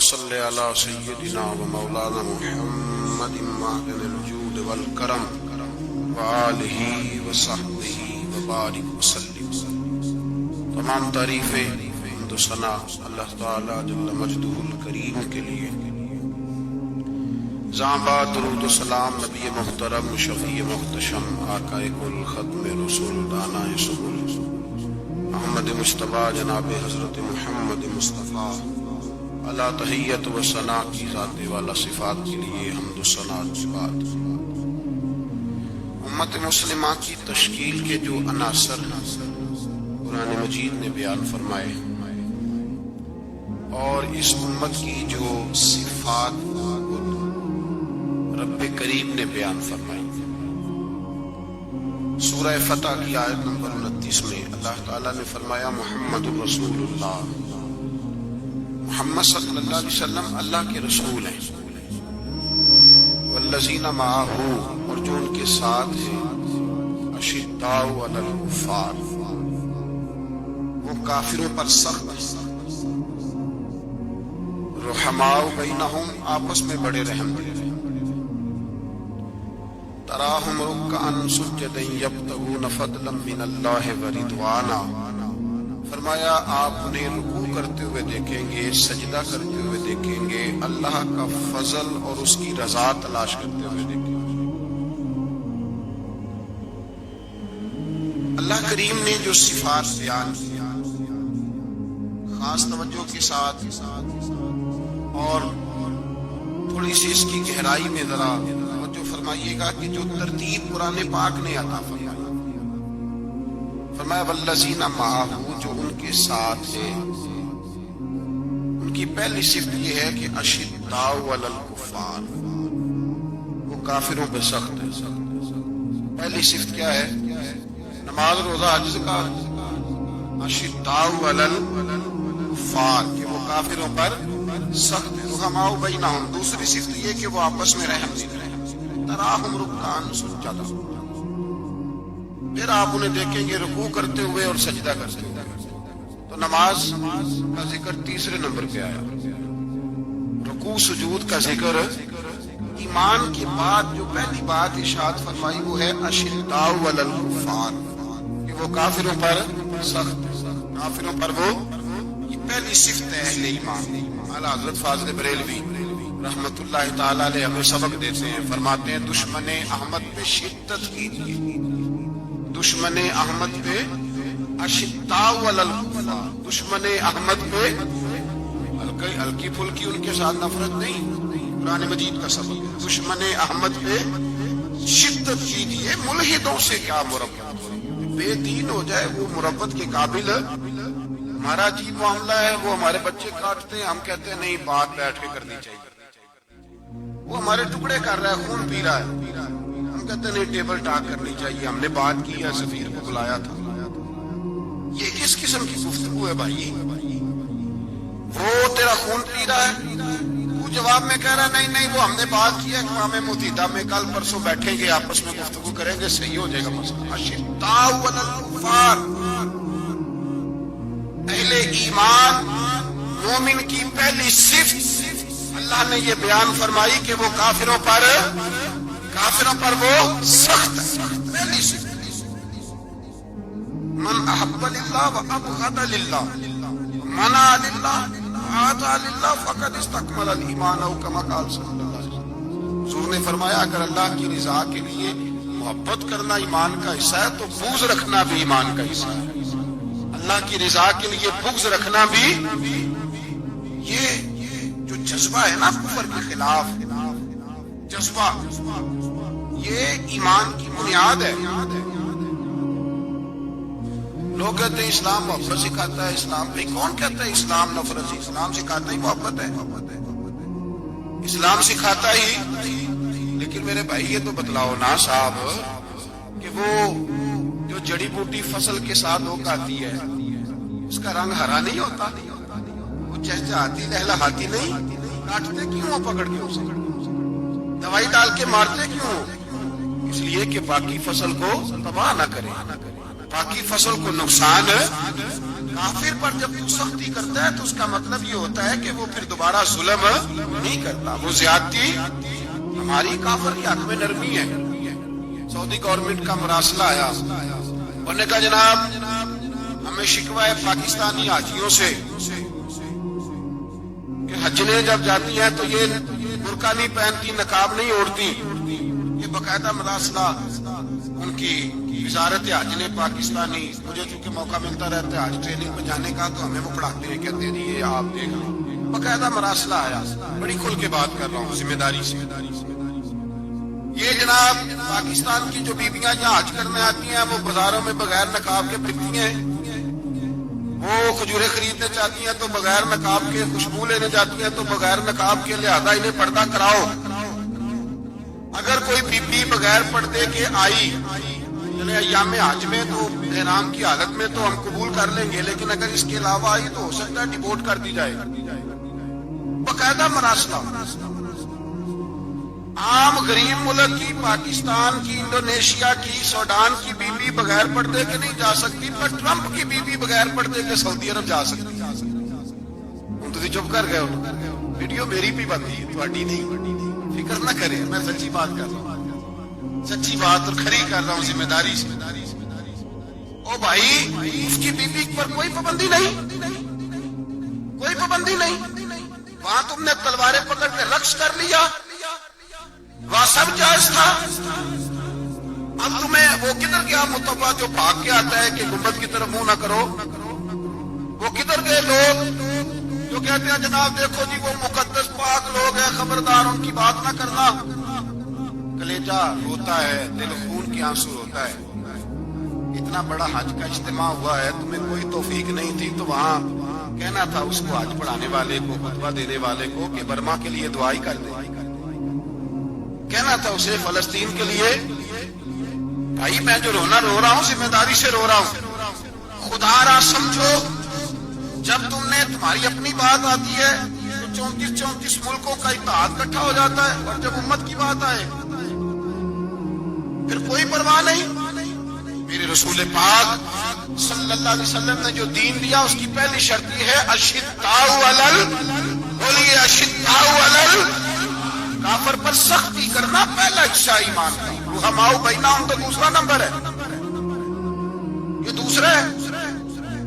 صل على سيدنا ومولانا محمد معدن الجود والكرم وآلہ وصحبہ وبارک وسلم۔ تمام تعریفیں حمد و ثنا اللہ تعالی جل مجدہ الکریم کے لیے۔ زامبا درود و سلام نبی محترم شفیع محتشم آقائے کل ختم رسول دانا سبل محمد مصطفیٰ جناب حضرت محمد مصطفیٰ اللہ تحیت و ثنا کی ذات والا صفات کے لیے حمد و ثنا کی بات۔ امت مسلمہ کی تشکیل کے جو عناصر قرآن مجید نے بیان فرمائے اور اس امت کی جو صفات رب کریم نے بیان فرمائی، سورہ فتح کی آیت نمبر 29 میں اللہ تعالیٰ نے فرمایا محمد رسول اللہ، محمد صلی اللہ علیہ وسلم اللہ کے رسول ہیں، والذین معہ اور جو ان کے ساتھ ہیں، اشداء علی الکفار وہ کافروں پر سخت ہیں، رحماء بینہم آپس میں بڑے رحم دل ہیں، تراہم رکعا سجدا یبتغون فضلا من اللہ ورضوانا، فرمایا آپ انہیں رکوع کرتے ہوئے دیکھیں گے، سجدہ کرتے ہوئے دیکھیں گے، اللہ کا فضل اور اس کی رضا تلاش کرتے ہوئے دیکھیں گے۔ اللہ کریم نے جو صفات بیان کی خاص توجہ کے ساتھ اور تھوڑی سی اس کی گہرائی میں ذرا توجہ فرمائیے گا کہ جو ترتیب قرآن پاک نے عطا فرمائی، فرمایا والذین معہ جو ان کے ساتھ ہیں، ان کی پہلی صفت یہ ہے کہ اشداء علی الکفار، وہ کافروں پہ سخت ہے۔ پہلی صفت کیا ہے؟ نماز روزہ حج زکات، اشداء علی الکفار کہ وہ کافروں پر سخت ہے، رحماء بینہم دوسری صفت یہ کہ وہ آپس میں رحم دل ہیں، تراہم رکعا سجدا، پھر آپ انہیں دیکھیں گے رکوع کرتے ہوئے اور سجدہ کرتے ہوئے۔ تو نماز کا ذکر تیسرے نمبر پہ آیا، رکوع سجود کا ذکر ایمان کے بعد جو پہلی بات ارشاد فرمائی وہ ہے اشداء علی الکفار کہ وہ کافروں پر سخت، کافروں پر وہ، یہ پہلی صفت ہے اہل ایمان۔ اعلیٰ حضرت فاضل بریلوی رحمت اللہ تعالی علیہ ہمیں سبق دیتے ہیں، فرماتے ہیں دشمن احمد پہ شدت کیجیے، دشمن احمد پہ اشداء علی الکفار، دشمن احمد پہ ہلکی پھلکی ان کے ساتھ نفرت نہیں، قرآن مجید کا سبق ہے، دشمن احمد پہ شدت کیجیے، ملحدوں سے کیا مربت، بے دین ہو جائے وہ مربت کے قابل، ہمارا عجیب معاملہ ہے، وہ ہمارے بچے کاٹتے ہیں، ہم کہتے ہیں نہیں بات بیٹھ کے کرنی چاہیے، وہ ہمارے ٹکڑے کر رہا ہے، خون پی رہا ہے، ہم کہتے ہیں نہیں ٹیبل ٹاک کرنی چاہیے، ہم نے بات کی ہے، سفیر کو بلایا تھا۔ یہ کس قسم کی گفتگو ہے بھائی؟ وہ تیرا خون پی رہا ہے، تو جواب میں کہہ رہا ہے نہیں وہ ہم نے بات کی ہے، اقوام متحدہ میں کل پرسوں بیٹھیں گے، آپس میں گفتگو کریں گے، صحیح ہو جائے گا مسئلہ۔ اشداء علی الکفار، اہل ایمان مومن کی پہلی صفت اللہ نے یہ بیان فرمائی کہ وہ کافروں پر وہ سخت ہے، پہلی صفت۔ من احب للہ و ابغض للہ منع للہ وآتى للہ فقد استکمل الایمان او کما قال صلی اللہ علیہ وسلم۔ حضور نے فرمایا اگر اللہ کی رضا کے لیے محبت کرنا ایمان کا حصہ ہے تو بغض رکھنا بھی ایمان کا حصہ ہے، اللہ کی رضا کے لیے بغض رکھنا بھی، یہ جو جذبہ ہے نا کفر کے خلاف جذبہ، یہ ایمان کی بنیاد ہے۔ لوگ کہتے ہیں اسلام محبت سکھاتا ہے، اسلام بھائی کون کہتا ہے اسلام نفرت؟ اسلام سکھاتا ہی محبت ہے، اسلام سکھاتا ہی، لیکن میرے بھائی یہ تو بتلاؤ نا صاحب کہ وہ جو جڑی بوٹی فصل کے ساتھ ہو آتی ہے اس کا رنگ ہرا نہیں ہوتا، وہ چہچہاتی لہلہاتی نہیں، کاٹتے کیوں پکڑ کے اسے، دوائی ڈال کے مارتے کیوں؟ اس لیے کہ باقی فصل کو تباہ نہ کرے، باقی فصل کو نقصان کافر پر جب تو سختی کرتا ہے تو اس کا مطلب یہ ہوتا ہے کہ وہ پھر دوبارہ ظلم نہیں کرتا، وہ زیادتی ہماری کافر کے حق میں نرمی ہے۔ سعودی گورنمنٹ کا مراسلہ آیا، انہوں نے کہا جناب ہمیں شکوہ ہے پاکستانی حاجیوں سے کہ حجنے جب جاتی ہیں تو یہ برقع نہیں پہنتی، نقاب نہیں اوڑھتی۔ یہ باقاعدہ مراسلہ ان کی وزارت حج نے پاکستانی، مجھے چونکہ موقع ملتا رہتا ہے حج ٹریننگ میں جانے کا، تو ہمیں وہ پڑھاتے ہیں، کہتے ہیں یہ آپ دیکھ لیں، باقاعدہ مراسلہ آیا، بڑی کھل کے بات کر رہا ہوں ذمہ داری سے۔ یہ جناب پاکستان کی جو بیویاں یہاں حج کرنے آتی ہیں وہ بازاروں میں بغیر نقاب کے پھرتی ہیں، وہ کھجورے خریدنے چاہتی ہیں تو بغیر نقاب کے، خوشبو لینے جاتی ہیں تو بغیر نقاب کے، لہذا انہیں پردہ کراؤ۔ اگر کوئی بی بی بغیر پردے کے آئی چلے ایام حج میں تو احرام کی حالت میں تو ہم قبول کر لیں گے، لیکن اگر اس کے علاوہ آئی تو ہو سکتا ہے ڈیپورٹ کر دی جائے۔ باقاعدہ مراسلہ عام غریب ملک کی، پاکستان کی، انڈونیشیا کی، سوڈان کی بی بی بغیر پردے کے نہیں جا سکتی، پر ٹرمپ کی بی بی بغیر پردے کے سعودی عرب جا سکتی۔ ہم تو چپ کر گئے ہو، ویڈیو میری بھی بنتی ہے، تھوڑی نہیں، فکر نہ کریں، میں سچی بات کر رہا ہوں، سچی بات اور کھری کر رہا ہوں ذمہ داری سے۔ او بھائی اس کی بی بی پر کوئی پابندی نہیں، کوئی پابندی نہیں، وہاں تم نے تلواریں پکڑ کے رقص کر لیا، وہاں سب جائز تھا۔ اب تمہیں وہ کدھر گیا متبع جو بھاگ کے آتا ہے کہ گنبد کی طرف منہ نہ کرو؟ وہ کدھر گئے لوگ جو کہتے ہیں جناب دیکھو جی وہ مقدس پاک لوگ ہیں، خبردار ان کی بات نہ کرنا؟ کلیجہ روتا ہے، دل خون کی آنسو ہوتا ہے۔ اتنا بڑا حج کا اجتماع ہوا ہے، تمہیں کوئی توفیق نہیں تھی تو وہاں کہنا تھا اس کو، حج پڑھانے والے کو، خطبہ دینے والے کو کہ برما کے لیے دعائی کر دے، کہنا تھا اسے فلسطین کے لیے۔ بھائی میں جو رونا رو رہا ہوں ذمہ داری سے رو رہا ہوں، خدا را سمجھو جب تم نے تمہاری اپنی بات آتی ہے تو 34 ملکوں کا اتحاد اکٹھا ہو جاتا ہے، اور جب امت کی بات آئے پھر کوئی پرواہ نہیں۔ میرے رسول پاک صلی اللہ علیہ وسلم نے جو دین دیا اس کی پہلی شرط یہ ہے اشداء علل، بولیے اشداء علل، کافر پر سختی کرنا پہلا حصہ ایمان کا۔ رحماء بینہم تو دوسرا نمبر ہے، یہ دوسرا ہے۔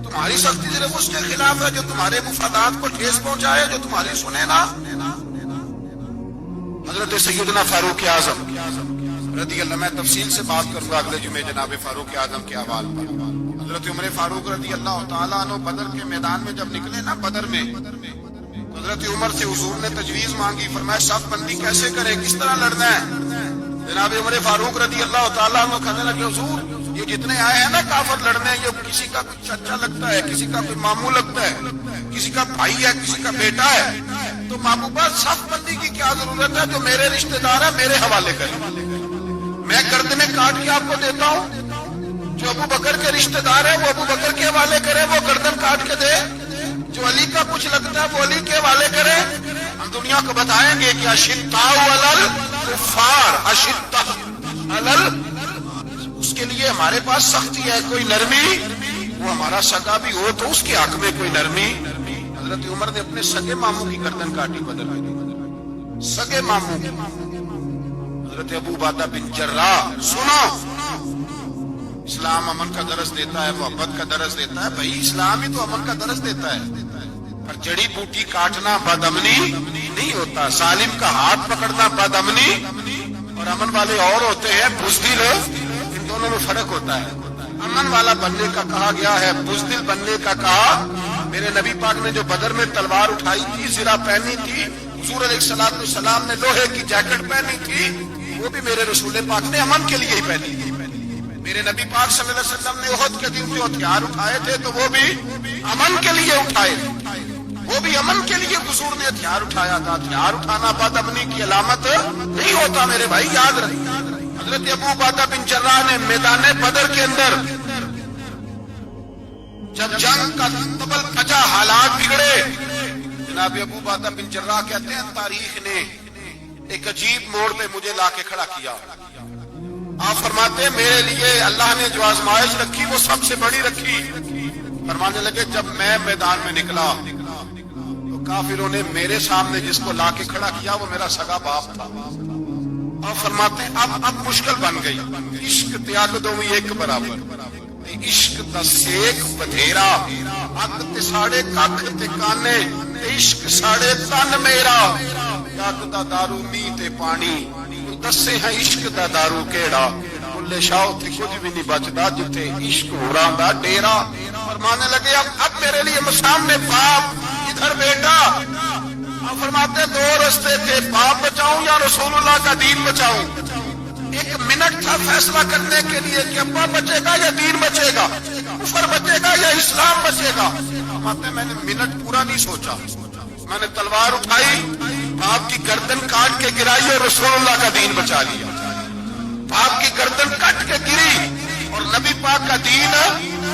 تمہاری سختی صرف اس کے خلاف ہے جو تمہارے مفادات کو ٹھیس پہنچائے، جو تمہاری سنے نا۔ حضرت سیدنا فاروق اعظم رضی اللہ، میں تفصیل سے بات کروں گا اگلے جمعے جناب فاروق اعظم کے احوال پر۔ حضرت عمر فاروق رضی اللہ تعالیٰ عنہ بدر کے میدان میں جب نکلے نا، بدر میں حضرت عمر سے حضور نے تجویز مانگی، فرمایا صف بندی کیسے کرے، کس طرح لڑنا ہے؟ جناب عمر فاروق رضی اللہ تعالیٰ عنہ کہنے لگے حضور یہ جتنے آئے ہیں نا کافر لڑنے، یہ کسی کا کوئی چچا لگتا ہے، کسی کا کوئی ماموں لگتا ہے، کسی کا بھائی ہے، کسی کا بیٹا ہے، تو محبوبہ صف بندی کی کیا ضرورت ہے؟ جو میرے رشتہ دار ہے میرے حوالے کرے، میں گردنیں کاٹ کے آپ کو دیتا ہوں، جو ابو بکر کے رشتہ دار ہے وہ ابو بکر کے حوالے کرے، وہ گردن کاٹ کے دے، جو علی کا کچھ لگتا ہے وہ علی کے حوالے کرے۔ ہم دنیا کو بتائیں گے کہ اشداء علل کفار، اشداء علل، اس کے لیے ہمارے پاس سختی ہے، کوئی نرمی، وہ ہمارا سگا بھی ہو تو اس کے حق میں کوئی نرمی۔ حضرت عمر نے اپنے سگے ماموں کی گردن کاٹی بدر میں، سگے ماموں کی۔ حضرت ابو عبیدہ بن جراح، سنو اسلام امن کا درس دیتا ہے، محبت کا درس دیتا ہے، بھائی اسلام ہی تو امن کا درس دیتا ہے، پر جڑی بوٹی کاٹنا بدامنی نہیں ہوتا، ظالم کا ہاتھ پکڑنا بدامنی، اور امن والے اور ہوتے ہیں بزدل، ان دونوں میں فرق ہوتا ہے۔ امن والا بننے کا کہا گیا ہے، بزدل بننے کا کہا۔ میرے نبی پاک نے جو بدر میں تلوار اٹھائی تھی، زرہ پہنی تھی، حضور علیہ السلام نے لوہے کی جیکٹ پہنی تھی، وہ بھی میرے رسول پاک نے امن کے لیے ہی پہنی تھی۔ میرے نبی پاک صلی اللہ علیہ وسلم نے احد کے دن جو ہتھیار اٹھائے تھے تو وہ بھی امن کے لیے اٹھائے، وہ بھی امن کے لیے حضور نے ہتھیار اٹھایا تھا۔ ہتھیار اٹھانا بد امنی کی علامت نہیں ہوتا میرے بھائی، یاد رکھیں۔ حضرت ابو عبیدہ بن جراح نے میدان بدر کے اندر جب جنگ کا تبل پچا، حالات بگڑے، جناب ابو عبیدہ بن جراح کہتے ہیں تاریخ نے ایک عجیب موڑ پہ مجھے لا کے کھڑا کیا۔ آپ فرماتے ہیں میرے لیے اللہ نے جو آزمائش رکھی وہ سب سے بڑی رکھی، فرمانے لگے جب میں میدان میں نکلا تو کافروں نے میرے سامنے جس کو لا کے کھڑا کیا وہ میرا سگا باپ تھا. اور فرماتے ہیں اب مشکل بن گئی. عشق تیاگ دو ایک برابر عشق دا سیک بدھیرا اگ تے ساڑے ککھ تے کانے عشق ساڑے تن میرا جگ دا دارو می تے پانی دسے ہیں عشق دا دارو کیڑا بلے شاہ تے کچھ بھی نہیں بچدا جتے عشق ہوراں دا ڈیرا. فرمانے لگے اب میرے لیے سامنے باپ ادھر بیٹا. اب فرماتے دو رستے تھے باپ بچاؤں یا رسول اللہ کا دین بچاؤں. ایک منٹ تھا فیصلہ کرنے کے لیے کہ ابا بچے گا یا دین بچے گا, کفر بچے گا یا اسلام بچے گا. فرماتے میں نے منٹ پورا نہیں سوچا, میں نے تلوار اٹھائی باپ کی گردن کاٹ کے گرائی اور رسول اللہ کا دین بچا لیا. باپ کی گردن کٹ کے گری اور نبی پاک کا دین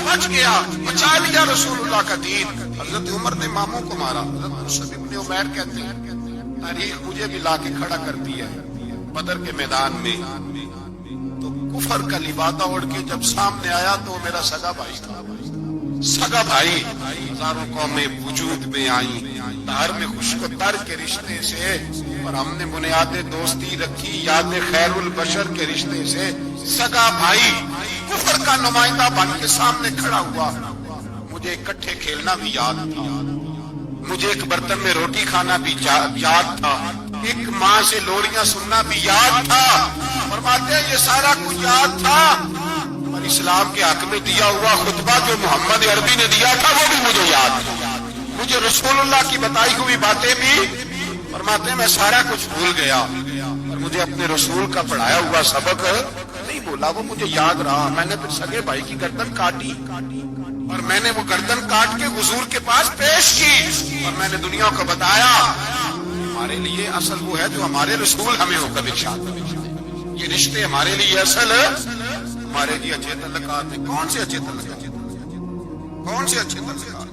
بچ گیا, بچا لیا رسول اللہ کا دین. حضرت عمر نے ماموں کو مارا. حضرت مصعب ابن عمیر کہتے ہیں تاریخ مجھے بھی لا کے کھڑا کرتی ہے بدر کے میدان میں. تو کفر کا لبادہ اڑ کے جب سامنے آیا تو میرا سگا بھائی تھا. سگا بھائی ہزاروں قومیں وجود میں آئیں دھار میں خشک و تر کے رشتے سے, اور ہم نے بنیاد دوستی رکھی یاد خیر البشر کے رشتے سے. سگا بھائی کفر کا نمائندہ بن کے سامنے کھڑا ہوا. مجھے اکٹھے کھیلنا بھی یاد تھا, مجھے ایک برتن میں روٹی کھانا بھی یاد تھا, ایک ماں سے لوریاں سننا بھی یاد تھا. فرماتے ہیں یہ سارا کچھ یاد تھا, اور اسلام کے حق میں دیا ہوا خطبہ جو محمد عربی نے دیا تھا وہ بھی مجھے یاد تھا. مجھے رسول اللہ کی بتائی ہوئی باتیں بھی, فرماتے ہیں میں سارا کچھ بھول گیا, اور مجھے اپنے رسول کا پڑھایا ہوا سبق نہیں بولا, وہ مجھے یاد رہا. میں نے پھر سگے بھائی کی گردن کاٹی اور میں نے وہ گردن کاٹ کے حضور کے پاس پیش کی, اور میں نے دنیا کو بتایا ہمارے لیے اصل وہ ہے جو ہمارے رسول ہمیں حکم ارشاد کرتے ہیں. یہ رشتے ہمارے لیے اصل ہمارے لیے اچھے تعلقات ہیں. کون سے اچھے تعلقات, کون سے اچھے تعلقات.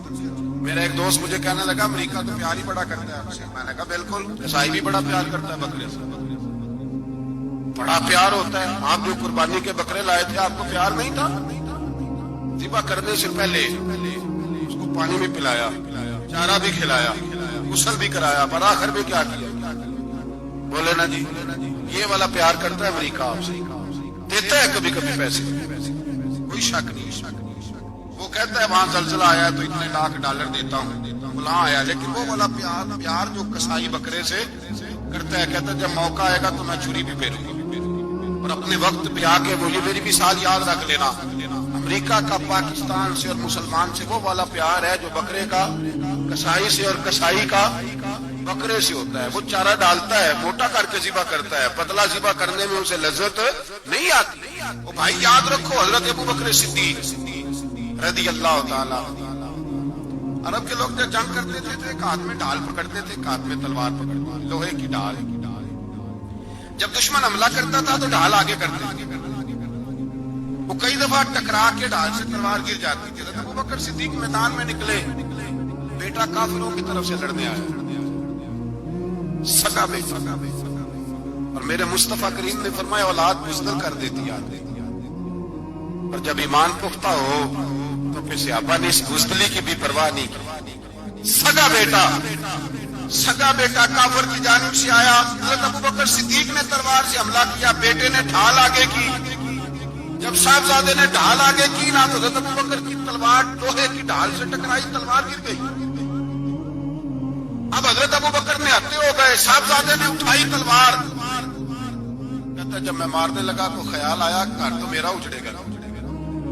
میرا ایک دوست مجھے کہنے لگا امریکہ تو پیار ہی بڑا کرتا ہے آپ سے. میں نے کہا بالکل, عیسائی بھی بڑا پیار کرتا ہے بکرے سے, بڑا پیار ہوتا ہے. آپ جو قربانی کے بکرے لائے تھے آپ کو پیار نہیں تھا؟ ذبح کرنے سے پہلے اس کو پانی بھی پلایا, چارہ بھی کھلایا, غسل بھی کرایا, پر آخر میں کیا کیا؟ بولے نا جی یہ والا پیار کرتا ہے امریکہ آپ سے, دیتا ہے کبھی کبھی پیسے, کوئی شک نہیں. وہ کہتا ہے وہاں زلزلہ آیا تو اتنے لاکھ ڈالر دیتا ہوں, فلاں آیا, لیکن وہ والا پیار جو کسائی بکرے سے کرتا ہے, کہتا ہے جب موقع آئے گا تو میں چھری بھی پھیروں گا, اور اپنے وقت پہ آ کے وہ یہ میری مثال یاد رکھ لینا. امریکہ کا پاکستان سے اور مسلمان سے وہ والا پیار ہے جو بکرے کا کسائی سے اور کسائی کا بکرے سے ہوتا ہے. وہ چارہ ڈالتا ہے, موٹا کر کے ذبح کرتا ہے, پتلا ذبح کرنے میں اسے لذت نہیں آتی. وہ بھائی یاد رکھو حضرت ابو بکر صدیق رضی اللہ تعالی. عرب کے لوگ جب جنگ کرتے تھے تو ایک ہاتھ میں ڈھال پکڑتے تھے, ایک ہاتھ میں تلوار پکڑتے تھے, لوہے کی ڈھال. جب دشمن حملہ کرتا تھا تو ڈھال آگے کرتے تھے. وہ کئی دفعہ ٹکرا کے ڈھال سے تلوار گر جاتی تھی. ابو بکر صدیق میدان میں نکلے, بیٹا کافروں کی طرف سے لڑنے آیا, سگا بیٹا, اور میرے مصطفیٰ کریم نے فرمایا اولاد بزدل کر دیتی آدمی, اور جب ایمان پختہ ہو تو پھر صحابہ نے اس بزدلی کی بھی پرواہ نہیں کی. سگا بیٹا کافر کی جانب سے آیا, حضرت ابو بکر صدیق نے تلوار سے حملہ کیا, بیٹے نے ڈھال آگے کی. جب صاحبزادے نے ڈھال آگے کی نا تو حضرت ابو بکر کی تلوار لوہے کی ڈھال سے ٹکرائی, تلوار گر گئی. اب حضرت ابو بکر نے ہتے ہو گئے, صاحبزادے نے اٹھائی تلوار. کہتا جب میں مارنے لگا تو خیال آیا گھر تو میرا اجڑے گا,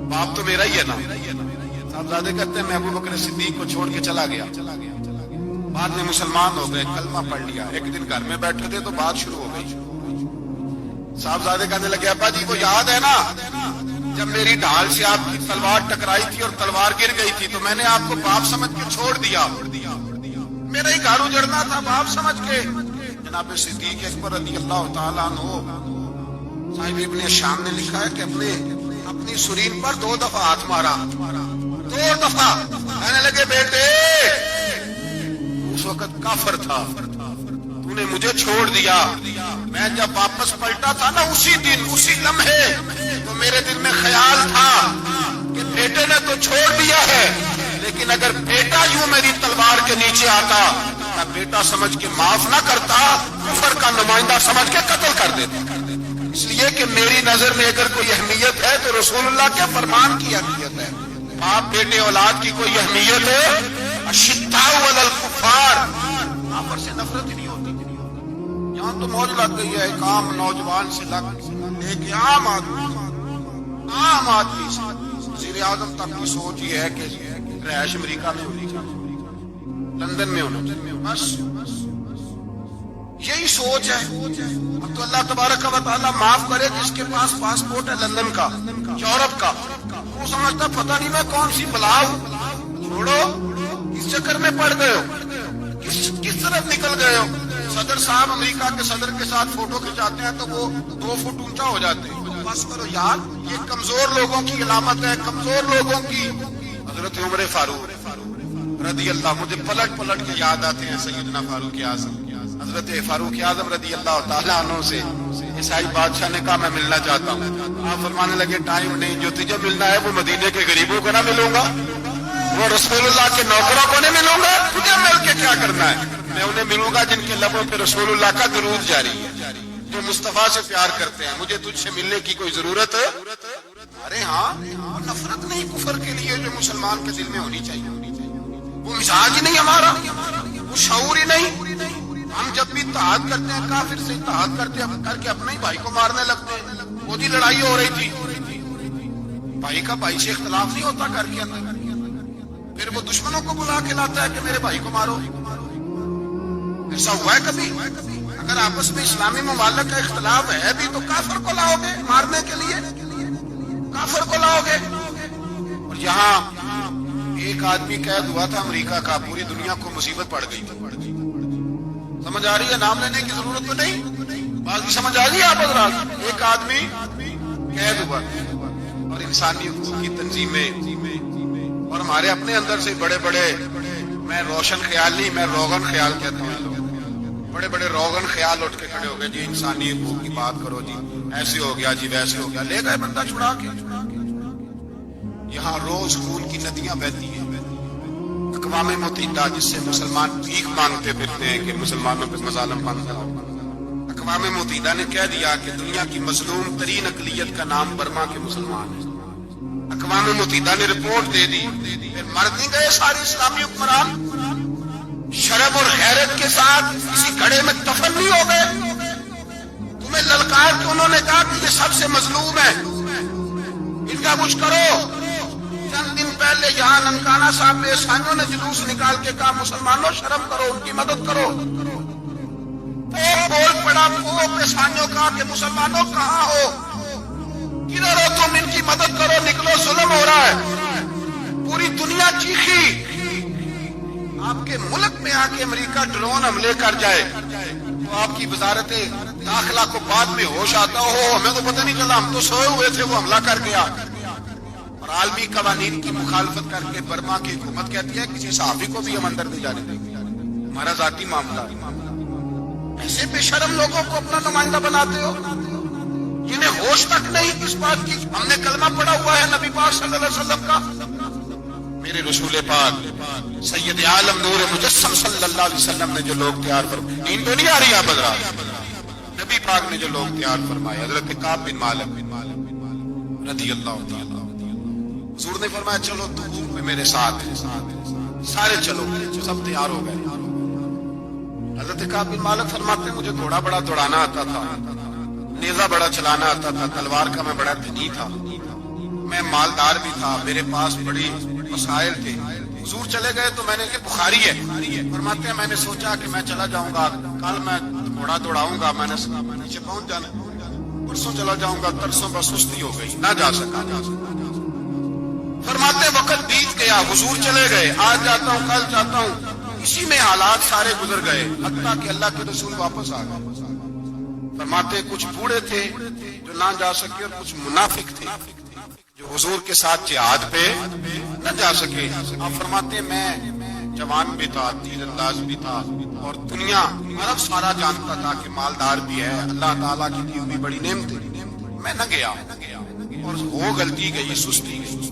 باپ تو میرا ہی ہے نا. صاحبزادے کہتے ہیں میں ابو بکر صدیق کو چھوڑ کے چلا گیا. بعد میں مسلمان ہو گئے, کلمہ پڑھ لیا. ایک دن گھر میں بیٹھے تھے تو بات شروع ہو گئی. صاحبزادے کہنے لگے ابا جی وہ یاد ہے نا جب میری ڈھال سے آپ کی تلوار ٹکرائی تھی اور تلوار گر گئی تھی تو میں نے آپ کو باپ سمجھ کے چھوڑ دیا, میرا ہی گھر اجڑنا تھا باپ سمجھ کے. جناب صدیق اکبر رضی اللہ تعالیٰ عنہ صاحب ابن شام نے لکھا ہے کہ اپنی سرین پر 2 دفعہ ہاتھ مارا, 2 دفعہ. کہنے لگے بیٹے اس وقت کافر تھا, تو نے مجھے چھوڑ دیا. میں جب واپس پلٹا تھا نا اسی دن اسی لمحے تو میرے دل میں خیال تھا کہ بیٹے نے تو چھوڑ دیا ہے لیکن اگر بیٹا یوں میری تلوار کے نیچے آتا میں بیٹا سمجھ کے معاف نہ کرتا، کفر کا نمائندہ سمجھ کے قتل کر دیتا، اس لیے کہ میری نظر میں اگر کوئی اہمیت ہے تو رسول اللہ کے فرمان کی اہمیت ہے۔ باپ بیٹے اولاد کی کوئی اہمیت ہے؟ اشداء علی الکفار، کافر سے نفرت ہی نہیں ہوتی۔ یہاں تو موج لگ گئی ہے ایک عام نوجوان سے، لگ ایک عام آدمی سے، وزیر اعظم تک کی سوچ یہ ہے کہ رہائش امریکہ میں ہونی چاہیے، لندن میں ہونا چاہیے، بس یہی سوچ ہے۔ اب تو اللہ تبارک و تعالیٰ معاف کرے جس کے پاس پاسپورٹ ہے لندن کا، یورپ کا، وہ سمجھتا پتہ نہیں میں کون سی بلا ہوں۔ چھوڑو، کس چکر میں پڑ گئے ہو، کس طرف نکل گئے ہو۔ صدر صاحب امریکہ کے صدر کے ساتھ فوٹو کھنچاتے ہیں تو وہ 2 فٹ اونچا ہو جاتے ہیں۔ بس کرو یار، یہ کمزور لوگوں کی علامت ہے، کمزور لوگوں کی۔ حضرت عمر فاروق رضی اللہ، مجھے پلٹ کے یاد آتے ہیں سیدنا فاروق اعظم، حضرت فاروق اعظم رضی اللہ تعالیٰ عنہ سے عیسائی بادشاہ نے کہا میں ملنا چاہتا ہوں۔ آپ فرمانے لگے ٹائم نہیں، جو تجھے ملنا ہے وہ مدینے کے غریبوں کو نہ ملوں گا، وہ رسول اللہ کے نوکروں کو نہیں ملوں گا، تجھے مل کے کیا کرنا ہے؟ میں انہیں ملوں گا جن کے لبوں پہ رسول اللہ کا درود جاری ہے، جو مصطفیٰ سے پیار کرتے ہیں۔ مجھے تجھ سے ملنے کی کوئی ضرورت ہے؟ ارے ہاں، نفرت نہیں کفر کے لیے جو مسلمان کے دل میں ہونی چاہیے، وہ مزاج ہی نہیں ہمارا، وہ شعور ہی نہیں۔ ہم جب بھی اتحاد کرتے ہیں کافر سے اتحاد کرتے ہیں کر کے اپنے ہی بھائی کو مارنے لگتے ہیں۔ وہ جی لڑائی ہو رہی تھی، بھائی کا بھائی سے اختلاف نہیں ہوتا گھر کے اندر، پھر وہ دشمنوں کو بلا کے لاتا ہے کہ میرے بھائی کو مارو۔ ایسا ہوا ہے کبھی؟ اگر آپس میں اسلامی ممالک کا اختلاف ہے بھی تو کافر کو لاؤ گے مارنے کے لیے، کافر کو لاؤ گے۔ اور یہاں ایک آدمی قید ہوا تھا امریکہ کا، پوری دنیا کو مصیبت پڑ گئی تھی۔ سمجھ آ رہی ہے؟ نام لینے کی ضرورت تو نہیں، بات سمجھ آ گئی آپ حضرات؟ ایک آدمی قید ہوا اور انسانی حقوق کی تنظیمیں اور ہمارے اپنے اندر سے بڑے بڑے، میں روشن خیال نہیں، میں روغن خیال کہتا ہوں، بڑے بڑے روغن خیال اٹھ کے کھڑے ہو گئے، جی انسانی حقوق کی بات کرو، جی ایسے ہو گیا، جی ویسے ہو گیا، لے گئے بندہ چھڑا کے۔ یہاں روز خون کی ندیاں بہتی ہیں۔ اقوام متحدہ جس سے مسلمان بھیک مانگتے پھرتے ہیں کہ مسلمانوں پہ مظالم بند کرو، اقوام متحدہ نے کہہ دیا کہ دنیا کی مظلوم ترین اقلیت کا نام برما کے مسلمان ہے۔ اقوام متحدہ نے رپورٹ دے دی، پھر مر نہیں گئے سارے اسلامی حکمران شرم اور غیرت کے ساتھ کسی گھڑے میں دفن نہیں ہو گئے؟ تمہیں للکار کے انہوں نے کہا کہ یہ سب سے مظلوم ہے، ان کا کچھ کرو۔ چند دن پہلے یہاں ننکانہ صاحب میں عیسائیوں نے جلوس نکال کے کہا مسلمانوں شرم کرو، ان کی مدد کرو۔ بول پڑا پوپ عیسائیوں کا کہ مسلمانوں کہاں ہو، کدھر ہو تم، ان کی مدد کرو، نکلو ظلم ہو رہا ہے۔ پوری دنیا چیخی۔ آپ کے ملک میں آ کے امریکہ ڈرون حملے کر جائے تو آپ کی وزارت داخلہ کو بعد میں ہوش آتا ہو، ہمیں تو پتہ نہیں چلا، ہم تو سوئے ہوئے تھے، وہ حملہ کر گیا۔ اور عالمی قوانین کی مخالفت کر کے برما کی حکومت کہتی ہے کسی صحافی کو بھی ہم اندر نہیں جانے دیں گے، ہمارا ذاتی معاملہ۔ ایسے بے شرم لوگوں کو اپنا نمائندہ بناتے ہو، جنہیں ہوش تک نہیں اس بات کی۔ ہم نے کلمہ پڑھا ہوا ہے نبی پاک صلی اللہ علیہ وسلم کا، میرے رسول پاک سید عالم نور مجسم صلی اللہ علیہ وسلم نے جو لوگ تیار فرمائے، نیند تو نہیں آ رہی آپ حضرات؟ نبی پاک نے جو لوگ تیار فرمائے، حضرت کعب بن مالک رضی اللہ تعالی، حضور نے فرمایا چلو تبوک میں میرے ساتھ ہیں، سارے چلو، سب تیار ہو گئے۔ حضرت کعب بن مالک فرماتے ہیں مجھے گھوڑا بڑا دوڑانا آتا تھا، نیزہ بڑا چلانا آتا تھا، تلوار کا میں بڑا دھنی تھا، میں مالدار بھی تھا، میرے پاس بڑی وسائل تھے۔ حضور چلے گئے تو میں نے کہ بخاری ہے، فرماتے ہیں میں نے سوچا کہ میں چلا جاؤں گا، کل میں گھوڑا دوڑاؤں گا، میں نے نیچے پہنچ جانا، پرسوں چلا جاؤں گا، ترسوں بس سستی ہو گئی، نہ جا سکا۔ فرماتے وقت بیت گیا، حضور چلے گئے، آج جاتا ہوں کل جاتا ہوں، اسی میں حالات سارے گزر گئے، حتیٰ کہ اللہ کے رسول واپس آ گئے۔ فرماتے کچھ بوڑھے تھے جو نہ جا سکے اور کچھ منافق تھے جو حضور کے ساتھ جہاد پہ نہ جا سکے۔ آپ فرماتے میں جوان بھی تھا، تیر انداز بھی تھا، اور دنیا عرب سارا جانتا تھا کہ مالدار بھی ہے، اللہ تعالیٰ کی دی ہوئی بڑی نعمت ہے، میں نہ گیا اور وہ غلطی گئی، سستی گئی۔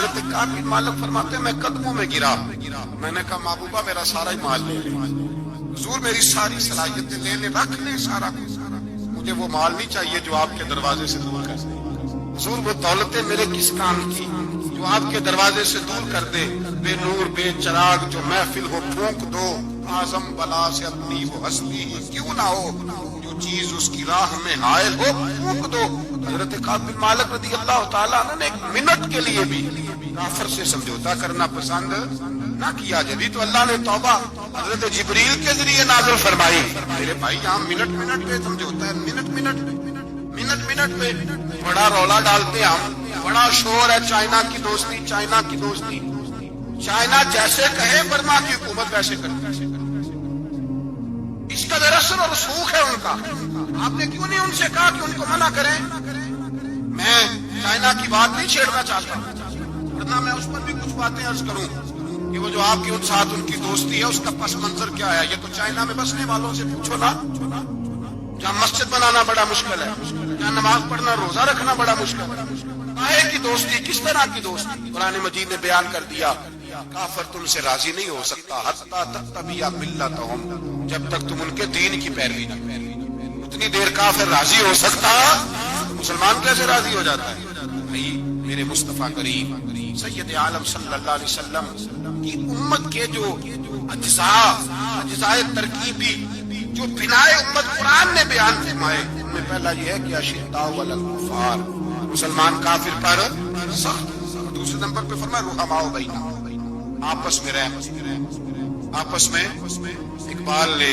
حضرت کعب بن مالک فرماتے ہیں میں قدموں میں گرا، میں نے کہا محبوبہ میرا سارا ہی مال لے لے، حضور میری ساری صلاحیتیں لے لے، رکھ لے سارا کچھ، مجھے وہ مال نہیں چاہیے جو آپ کے دروازے سے دور کر دے، حضور وہ دولتیں میرے کس کام کی جو آپ کے دروازے سے دور کر دے، بے نور بے چراغ جو محفل ہو پھونک دو، اعظم بلا سے اپنی وہ ہستی کیوں نہ ہو، جو چیز اس کی راہ میں حائل ہو پھونک دو۔ حضرت کعب بن مالک رضی اللہ تعالیٰ عنہ نے ایک منٹ کے لیے بھی کافر سے سمجھوتا کرنا پسند نہ کیا، جبھی تو اللہ نے توبہ حضرت جبریل کے ذریعے نازل فرمائی۔ میرے بھائی یہاں منٹ پہ سمجھوتا ہے، منٹ پہ بڑا رولا ڈالتے ہم، بڑا شور ہے چائنا کی دوستی، چائنا کی دوستی، چائنا جیسے کہے برما کی حکومت ویسے کرتی، اس کا اثر اور رسوخ ہے ان کا۔ آپ نے کیوں نہیں ان سے کہا کہ ان کو منع کریں؟ میں چائنا کی بات نہیں چھیڑنا چاہتا، ورنہ میں اس پر بھی کچھ باتیں عرض کروں کہ وہ جو آپ کے ساتھ ان کی دوستی ہے اس کا پس منظر کیا ہے۔ یہ تو چائنا میں بسنے والوں سے پوچھو نا، جہاں مسجد بنانا بڑا مشکل ہے، جہاں نماز پڑھنا روزہ رکھنا بڑا مشکل ہے، کاہے کی دوستی، کس طرح کی دوستی؟ قرآن مجید نے بیان کر دیا کافر تم سے راضی نہیں ہو سکتا حتی تتبع ملتہم، جب تک تم ان کے دین کی پیروی نہ کرو۔ اتنی دیر کافر راضی ہو سکتا، مسلمان کیسے راضی ہو جاتا ہے؟ میرے مصطفیٰ کریم سید عالم صلی اللہ علیہ وسلم کی امت کے جو اجزاء ترکیبی جو بنائے امت قرآن نے بیان فرمائے، ان میں پہلا یہ ہے کہ اشداء علی الکفار، مسلمان کافر پر سخت، دوسرے نمبر پہ فرمایا رحماء بینہم، آپس میں رحم، آپس میں۔ اقبال نے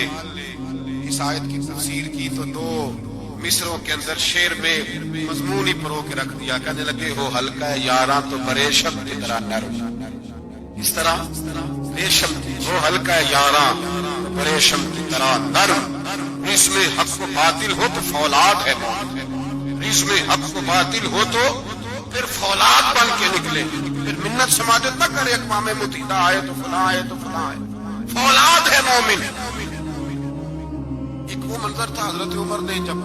اس آیت کی تفسیر کی تو دو مصروں کے اندر شعر میں مضمون ہی پرو کے رکھ دیا، کہنے لگے ہو ہلکا یاراں تو پریشم کی طرح نرم، اس طرح ریشم کی ہو ہلکا یاراں تو پریشم کی طرح نرم، اس میں حق و باطل ہو تو فولاد ہے مومن، اس میں حق و باطل ہو تو پھر فولاد بن کے نکلے، پھر منت سماجت نہ کرے اقوام متحدہ آئے تو فلاں آئے تو فلاں آئے، فولاد ہے مومن۔ ایک وہ منظر تھا حضرت عمر نے جب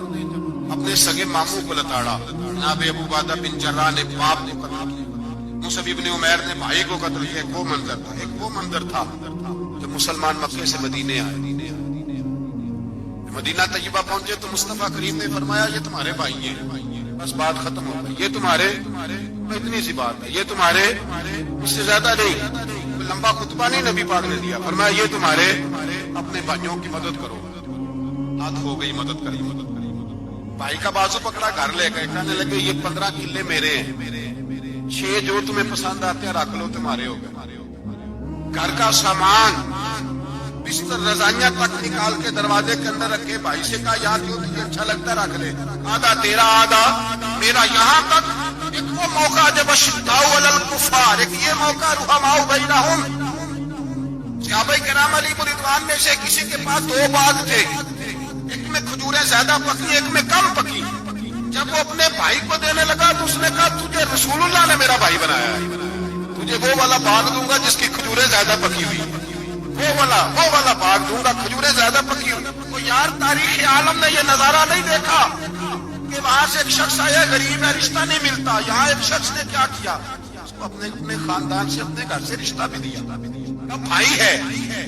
اپنے سگے ماموں کو لتاڑا، جناب ابو عبیدہ بن جراح نے باپ کو قتل کیا، مصعب ابن عمیر نے بھائی کو قتل کیا، ایک وہ منظر تھا۔ ایک وہ منظر تھا جب مسلمان مکے سے مدینے آئے، مدینہ طیبہ پہنچے تو مصطفیٰ کریم نے فرمایا یہ تمہارے بھائی ہیں، بس بات ختم ہو گئی، یہ تمہارے، اتنی سی بات ہے، یہ تمہارے، اس سے زیادہ نہیں، لمبا خطبہ نہیں نبی پاک نے دیا، فرمایا یہ تمہارے، اپنے بھائیوں کی مدد کرو۔ بات ہو گئی، مدد کری، بھائی کا بازو پکڑا، گھر لے گئے، کہنے لگے یہ 15 کلے میرے ہیں، 6 جو تمہیں پسند آتے ہیں رکھ لو، تمہارے ہو گئے۔ گھر کا سامان بستر رضائیاں تک نکال کے دروازے کے اندر رکھے، بھائی سے کہا یار جو تجھے اچھا لگتا رکھ لے، آدھا تیرا آدھا میرا، یہاں تک ایک وہ موقع جب اشداء علی الکفار، ایک یہ موقع رحماء بینہم، صحابہ کرام علیہم رضوان میں سے کسی کے پاس 2 باغ تھے، ایک میں کھجوریں زیادہ پکی، ایک میں کم پکی، جب وہ اپنے بھائی کو دینے لگا تو اس نے کہا تجھے رسول اللہ نے میرا بھائی بنایا ہے، تجھے وہ والا باغ دوں گا جس کی کھجوریں زیادہ پکی ہوئی، وہ والا باغ دوں گا کھجوریں زیادہ پکی ہوئی۔ تو یار تاریخ عالم نے یہ نظارہ نہیں دیکھا کہ وہاں سے ایک شخص آیا غریب ہے، رشتہ نہیں ملتا، یہاں ایک شخص نے کیا کیا، اس کو اپنے خاندان سے، اپنے گھر سے رشتہ بھی دیا، بھائی ہے،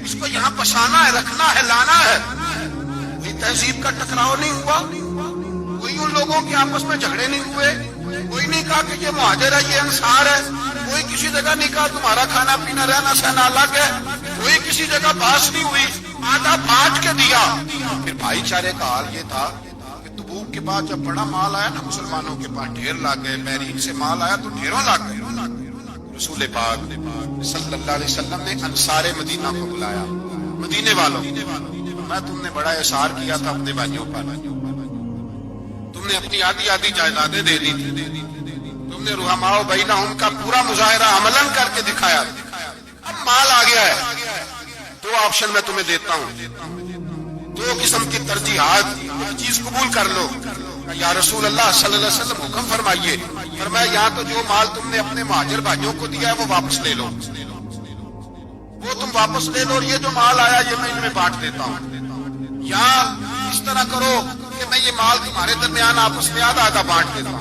اس کو یہاں بسانا ہے، رکھنا ہے، لانا ہے۔ کوئی تہذیب کا ٹکراؤ نہیں ہوا، کوئی ان لوگوں کے آپس میں جھگڑے نہیں ہوئے، کوئی نہیں کہا کہ یہ مہاجر ہے یہ انصار ہے، کوئی کسی جگہ نہیں کہا تمہارا کھانا پینا رہنا سہنا الگ ہے، کوئی کسی جگہ بحث نہیں ہوئی، آدھا بانٹ کے دیا۔ پھر بھائی چارے کا حال یہ تھا کہ تبوک کے بعد جب بڑا مال آیا نا مسلمانوں کے پاس، ڈھیر لاگ گئے، بحرین سے مال آیا تو ڈھیروں لاگ گئے، رسول پاک صلی اللہ علیہ وسلم نے انصار مدینہ کو بلایا، مدینے والوں، میں تم نے بڑا احسار کیا تھا اپنے بھائیوں پر، تم نے اپنی آدھی جائیدادیں دے دی تھی، تم نے رحماء بینہم کا پورا مظاہرہ عملاً کر کے دکھایا، اب مال آ گیا ہے، 2 آپشن میں تمہیں دیتا ہوں، 2 قسم کی ترجیحات، ایک چیز قبول کر لو، یا رسول اللہ صلی اللہ علیہ وسلم حکم فرمائیے، فرمایا یہاں تو جو مال تم نے اپنے مہاجر بھائیوں کو دیا ہے وہ واپس لے لو، وہ تم واپس لے لو، اور یہ جو مال آیا یہ میں ان میں بانٹ دیتا ہوں، یا اس طرح کرو کہ میں یہ مال تمہارے درمیان آپس میں آدھا بانٹ دیتا ہوں۔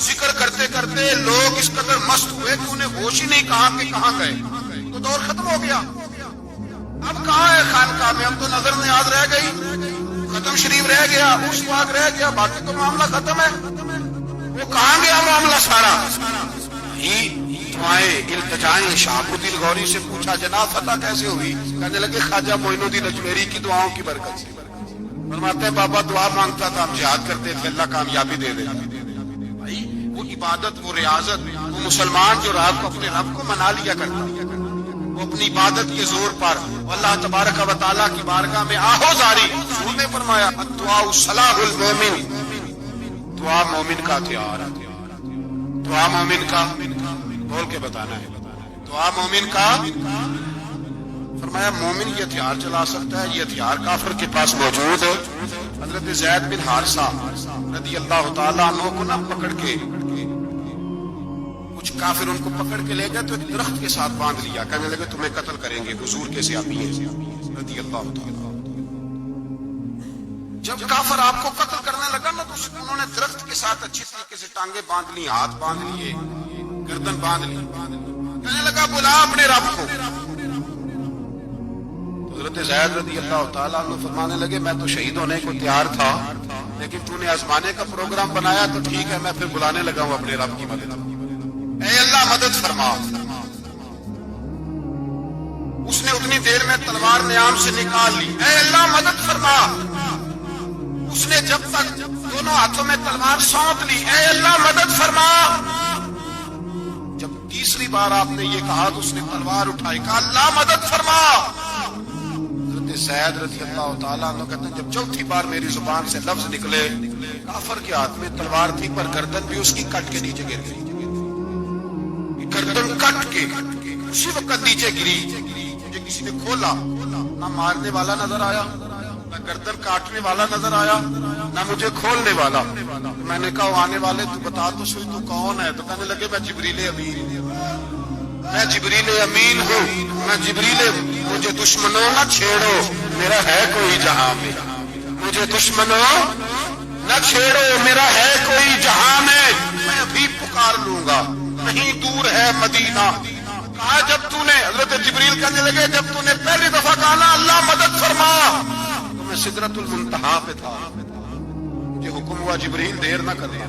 ذکر کرتے کرتے لوگ اس قدر مست ہوئے کہ انہیں ہوش ہی نہیں کہا کہ کہاں گئے، تو دور ختم ہو گیا۔ اب کہاں ہے خانقاہ میں؟ اب تو نظر نیاز رہ گئی، ختم شریف رہ گیا، اس پاک رہ گیا، باقی تو معاملہ ختم ہے۔ وہ کہاں گیا معاملہ سارا؟ دعائیں التجائیں شہاب الدین غوری سے پوچھا جناب فتح کیسے ہوئی؟ کہنے لگے خواجہ معین الدین اجمیری کی دعاؤں کی برکت سے۔ فرماتے ہیں بابا دعا مانگتا تھا، ہم جہاد کرتے تھے، اللہ کامیابی دے دے۔ بھائی وہ عبادت، وہ ریاضت، وہ مسلمان جو رات کو اپنے رب کو منا لیا کرتا، وہ اپنی عبادت کے زور پر اللہ تبارک و تعالیٰ کی بارگاہ میں آہو زاری، حضور نے فرمایا الدعاء صلاح المومن، دعا مومن کا ہتھیار ہے۔ دعا مومن کا، بول کے بتانا ہے، دعا مومن کا۔ فرمایا مومن یہ ہتھیار چلا سکتا ہے، یہ ہتھیار کافر کے پاس موجود ہے۔ حضرت زید بن حارثہ رضی اللہ تعالیٰ عنہ کو نہ پکڑ کے کچھ کافر ان کو پکڑ کے لے گئے تو ایک درخت کے ساتھ باندھ لیا، کہنے لگے تمہیں قتل کریں گے، حضور کے صحابی ہیں رضی اللہ تعالیٰ۔ جب کافر آپ کو قتل کرنے لگا نا تو انہوں نے درخت کے ساتھ اچھی طریقے سے ٹانگیں باندھ لی، ہاتھ باندھ لیے، گردن باندھ لی، کہنے لگا بلا اپنے رب کو۔ حضرت زید رضی اللہ تعالیٰ عنہ فرمانے لگے میں تو شہید ہونے کو تیار تھا، لیکن تو نے آزمانے کا پروگرام بنایا تو ٹھیک ہے، میں پھر بلانے لگا ہوں اپنے رب کی مدد۔ اے اللہ مدد فرما۔ اس نے اتنی دیر میں تلوار نیام سے نکال لی، اے اللہ مدد فرما۔ اس نے جب تک دونوں ہاتھوں میں تلوار سونپ لی، اے اللہ مدد فرما۔ جب تیسری بار آپ نے یہ کہا تو اس نے تلوار اٹھائی، کہا اللہ مدد فرما۔ حضرت زید رضی اللہ تعالیٰ عنہ کہتے ہیں جب چوتھی بار میری زبان سے لفظ نکلے، کافر کے ہاتھ میں تلوار تھی پر گردن بھی اس کی کٹ کے نیچے گر گئی، گردن کٹ کے اسی وقت نیچے گری۔ مجھے کسی نے کھولا، نہ مارنے والا نظر آیا، نہ گردن کاٹنے والا نظر آیا، نہ مجھے کھولنے والا۔ میں نے کہا آنے والے تو بتا تو سوئی تو کون ہے؟ تو کہنے لگے میں جبریل امین، میں جبریل امین ہوں، میں جبریل۔ مجھے دشمنوں نہ چھیڑو، میرا ہے کوئی جہاں میں، مجھے دشمنوں نہ چھیڑو، میرا ہے کوئی جہاں میں، میں ابھی پکار لوں گا، نہیں دور ہے مدینہ۔ کہا جب تو نے، حضرت جبریل کہنے لگے جب تو نے پہلی دفعہ کہا نا اللہ مدد فرما تو میں سدرۃ المنتہا پہ تھا، مجھے حکم ہوا جبریل دیر نہ کرنا۔